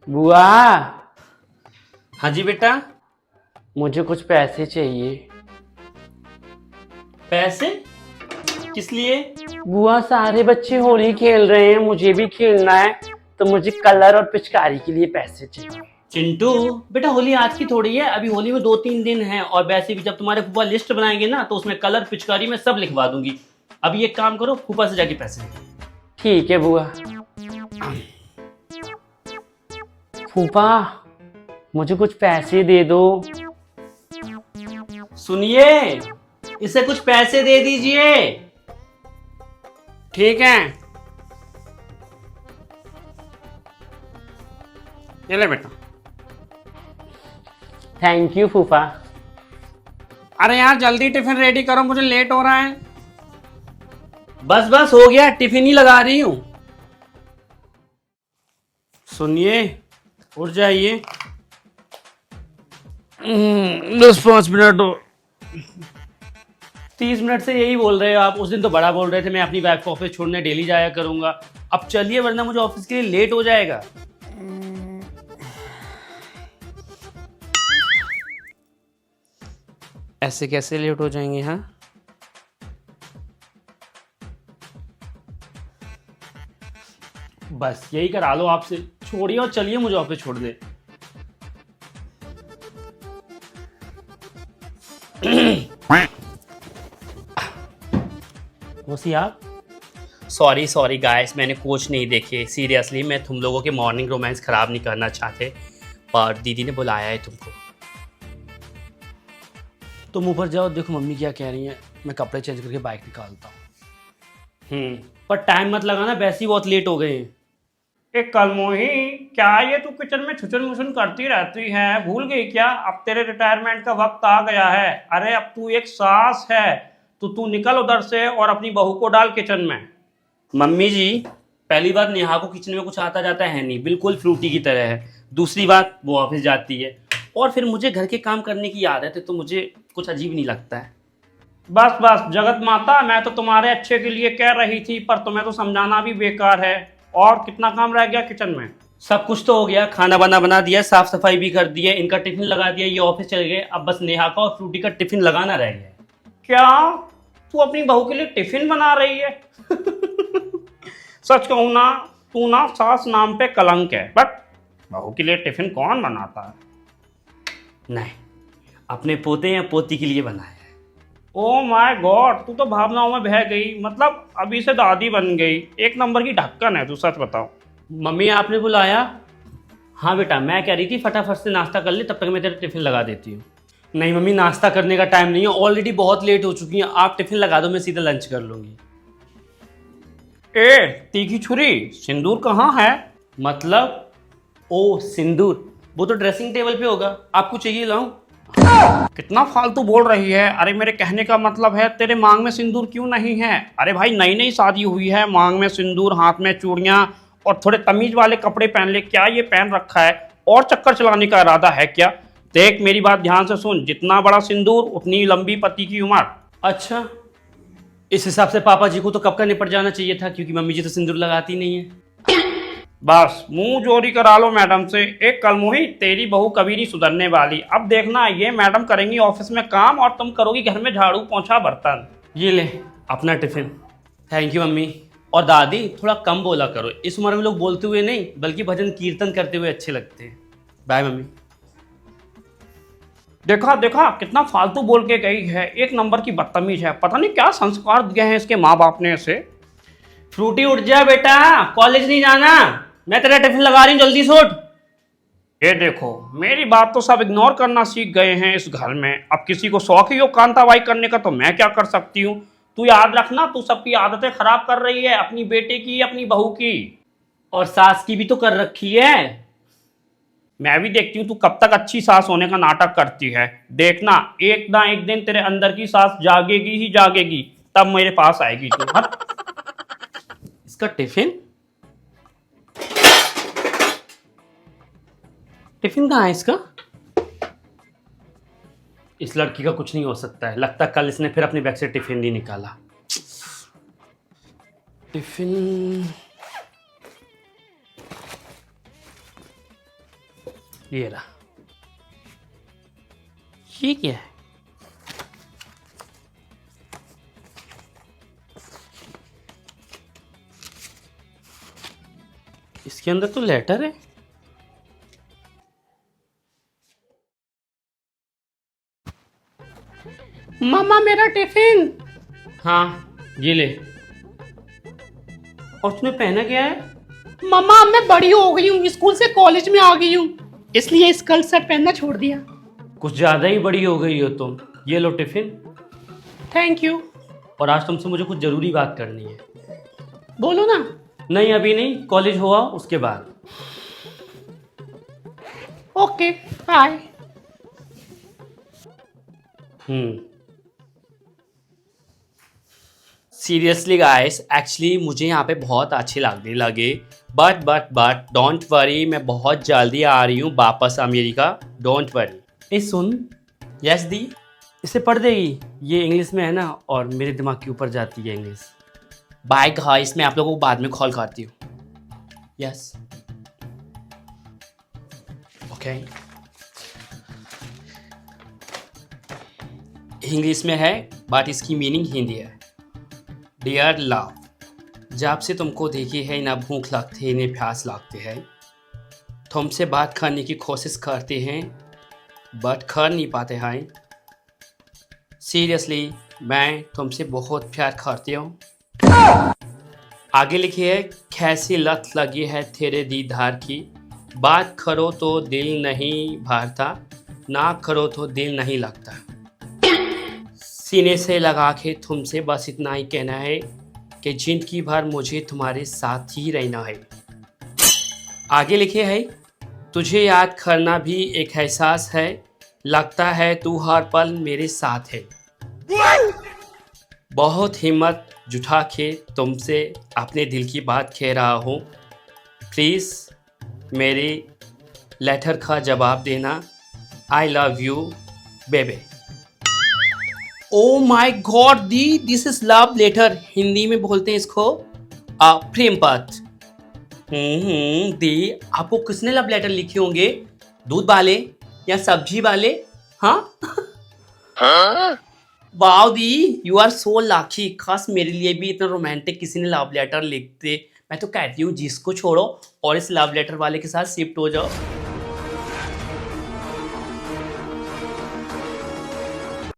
बुआ, हाँ जी बेटा। मुझे कुछ पैसे चाहिए। पैसे? किस लिए? बुआ, सारे बच्चे होली खेल रहे हैं, मुझे भी खेलना है, तो मुझे कलर और पिचकारी के लिए पैसे चाहिए। चिंटू, बेटा होली आज की थोड़ी है, अभी होली में 2-3 दिन है। और वैसे भी जब तुम्हारे फूफा लिस्ट बनाएंगे ना तो उसमें कलर पिचकारी में सब लिखवा दूंगी। अभी एक काम करो, फूफा से जाके पैसे लो। ठीक है बुआ। फूफा, मुझे कुछ पैसे दे दो। सुनिए, इसे कुछ पैसे दे दीजिए। ठीक है, ये ले बेटा। थैंक यू फूफा। अरे यार जल्दी टिफिन रेडी करो, मुझे लेट हो रहा है। बस बस हो गया, टिफिन ही लगा रही हूं। सुनिए, उठ जाइए। 10-5 मिनट। 30 मिनट से यही बोल रहे हो आप। उस दिन तो बड़ा बोल रहे थे मैं अपनी वाइफ को ऑफिस छोड़ने डेली जाया करूंगा। अब चलिए वरना मुझे ऑफिस के लिए लेट हो जाएगा। ऐसे कैसे लेट हो जाएंगे? हाँ, बस यही करा लो आपसे। छोड़िए और चलिए मुझे ऑफिस छोड़ दे। वसी आप? सॉरी सॉरी गाइस, मैंने कोच नहीं देखे। सीरियसली मैं तुम लोगों के मॉर्निंग रोमांस खराब नहीं करना चाहते, पर दीदी ने बुलाया है तुमको। तुम ऊपर जाओ, देखो मम्मी क्या कह रही हैं। मैं कपड़े चेंज करके बाइक निकालता हूँ। पर टाइम मत लगाना, वैसे ही बहुत लेट हो गए हैं। एक कलमोही, क्या ये तू किचन में छुचन मुचन करती रहती है? भूल गई क्या? अब तेरे रिटायरमेंट का वक्त आ गया है। अरे अब तू एक सास है, तो तू निकल उधर से और अपनी बहू को डाल किचन में। मम्मी जी, पहली बात नेहा को किचन में कुछ आता जाता है नहीं, बिल्कुल फ्रूटी की तरह है। दूसरी बात, वो ऑफिस जाती है और फिर मुझे घर के काम करने की आदत है, तो मुझे कुछ अजीब नहीं लगता है। बस बस जगत माता, मैं तो तुम्हारे अच्छे के लिए कह रही थी, पर तुम्हें तो समझाना भी बेकार है। और कितना काम रह गया किचन में? सब कुछ तो हो गया, खाना बना दिया, साफ सफाई भी कर दी है, इनका टिफिन लगा दिया, ये ऑफिस चले गए। अब बस नेहा का और फ्रूटी का टिफिन लगाना रह गया है। क्या तू अपनी बहू के लिए टिफिन बना रही है? सच कहूँ ना, तू ना सास नाम पे कलंक है। बट बहू के लिए टिफिन कौन बनाता है? नहीं, अपने पोते या पोती के लिए बनाया है। ओ माय गॉड, तू तो भावनाओं में बह गई। मतलब अभी से दादी बन गई। एक नंबर की ढक्कन है तू, सच बताओ। मम्मी आपने बुलाया? हाँ बेटा, मैं कह रही थी फटाफट से नाश्ता कर ले, तब तक मैं तेरा टिफिन लगा देती हूँ। नहीं मम्मी, नाश्ता करने का टाइम नहीं है, ऑलरेडी बहुत लेट हो चुकी हैं। आप टिफिन लगा दो, मैं सीधा लंच कर लूँगी। ए तीखी छुरी, सिंदूर कहाँ है? मतलब? ओ सिंदूर, वो तो ड्रेसिंग टेबल पे होगा, आपको चाहिए लाऊं? कितना फालतू बोल रही है। अरे मेरे कहने का मतलब है, तेरे मांग में सिंदूर क्यों नहीं है? अरे भाई नई नई शादी हुई है, मांग में सिंदूर, हाथ में चूड़ियां और थोड़े तमीज वाले कपड़े पहन ले। क्या ये पहन रखा है? और चक्कर चलाने का इरादा है क्या? देख मेरी बात ध्यान से सुन, जितना बड़ा सिंदूर उतनी लंबी पति की उम्र। अच्छा, इस हिसाब से पापा जी को तो कब का निपट जाना चाहिए था, क्योंकि मम्मी जी तो सिंदूर लगाती नहीं है। बस मुंह जोरी करा लो मैडम से। एक कलमोही, तेरी बहू कभी नहीं सुधरने वाली। अब देखना, ये मैडम करेंगी ऑफिस में काम और तुम करोगी घर में झाड़ू पोंछा बर्तन। ये ले अपना टिफिन। Thank you mummy. और दादी, थोड़ा कम बोला करो, इस उम्र में लोग बोलते हुए नहीं बल्कि भजन कीर्तन करते हुए अच्छे लगते हैं। Bye mummy. देखा देखा, कितना फालतू बोल के गई है। एक नंबर की बदतमीज है, पता नहीं क्या संस्कार दिए हैं इसके माँ बाप ने इसे। फ्रूटी उठ जा बेटा, कॉलेज नहीं जाना। मैं तेरा टिफिन लगा रही हूँ, जल्दी से उठ। ये देखो, मेरी बात तो सब इग्नोर करना सीख गए हैं इस घर में। अब किसी को शौक ही हो कांताबाई करने का, तो मैं क्या कर सकती हूँ? तू याद रखना, तू सबकी आदतें खराब कर रही है, अपनी बेटे की, अपनी बहू की और सास की भी तो कर रखी है। मैं भी देखती हूँ तू कब तक अच्छी सास होने का नाटक करती है। देखना, एक ना एक दिन तेरे अंदर की सास जागेगी ही जागेगी, तब मेरे पास आएगी तू। हट। इसका टिफिन टिफिन कहाँ है इसका? इस लड़की का कुछ नहीं हो सकता है, लगता है कल इसने फिर अपने बैग से टिफिन नहीं निकाला। टिफिन ये रहा। ये क्या है? इसके अंदर तो लेटर है। मामा मेरा टिफिन। हाँ ये ले। और तूने पहना क्या है? मामा मैं बड़ी हो गई हूँ, स्कूल से कॉलेज में आ गई हूँ, इसलिए स्कर्ट शर्ट पहनना छोड़ दिया। कुछ ज्यादा ही बड़ी हो गई हो तुम। ये लो टिफिन। Thank you. और आज तुमसे मुझे कुछ जरूरी बात करनी है। बोलो ना। नहीं अभी नहीं, कॉलेज हुआ उसके बाद। Okay bye. Seriously guys, actually मुझे यहाँ पे बहुत अच्छे लगने लगे, बट डोंट वरी, मैं बहुत जल्दी आ रही हूँ वापस America, don't worry. A soon, yes दी। इसे पढ़ देगी? ये इंग्लिश में है ना, और मेरे दिमाग के ऊपर जाती है इंग्लिश। बाय गाइस, मैं आप लोगों को बाद में कॉल करती हूँ। Yes okay. इंग्लिश में है बट इसकी मीनिंग हिंदी है। डियर लव, जब से तुमको देखी है ना भूख लगती है ना प्यास लगती है, तुमसे बात करने की कोशिश करते हैं बट कर नहीं पाते हैं। सीरियसली मैं तुमसे बहुत प्यार करती हूँ। आगे लिखिए, कैसी लत लगी है तेरे दीदार की, बात करो तो दिल नहीं भरता, ना करो तो दिल नहीं लगता। सीने से लगा के तुमसे बस इतना ही कहना है कि जिंदगी भर मुझे तुम्हारे साथ ही रहना है। आगे लिखे है, तुझे याद करना भी एक एहसास है, लगता है तू हर पल मेरे साथ है। बहुत हिम्मत जुटा के तुमसे अपने दिल की बात कह रहा हूँ, प्लीज़ मेरे लेटर का जवाब देना। आई love you babe. Oh my god दी, this is love letter. Hindi में बोलते हैं इसको प्रेम पत्र। दी, आपको किसने लव लेटर लिखे होंगे? दूध वाले या सब्जी वाले? हाँ वाओ दी, यू आर सो लकी। खास मेरे लिए भी इतना रोमांटिक किसी ने लव लेटर लिखते। मैं तो कहती हूँ जिसको छोड़ो और इस लव लेटर वाले के साथ शिफ्ट हो जाओ।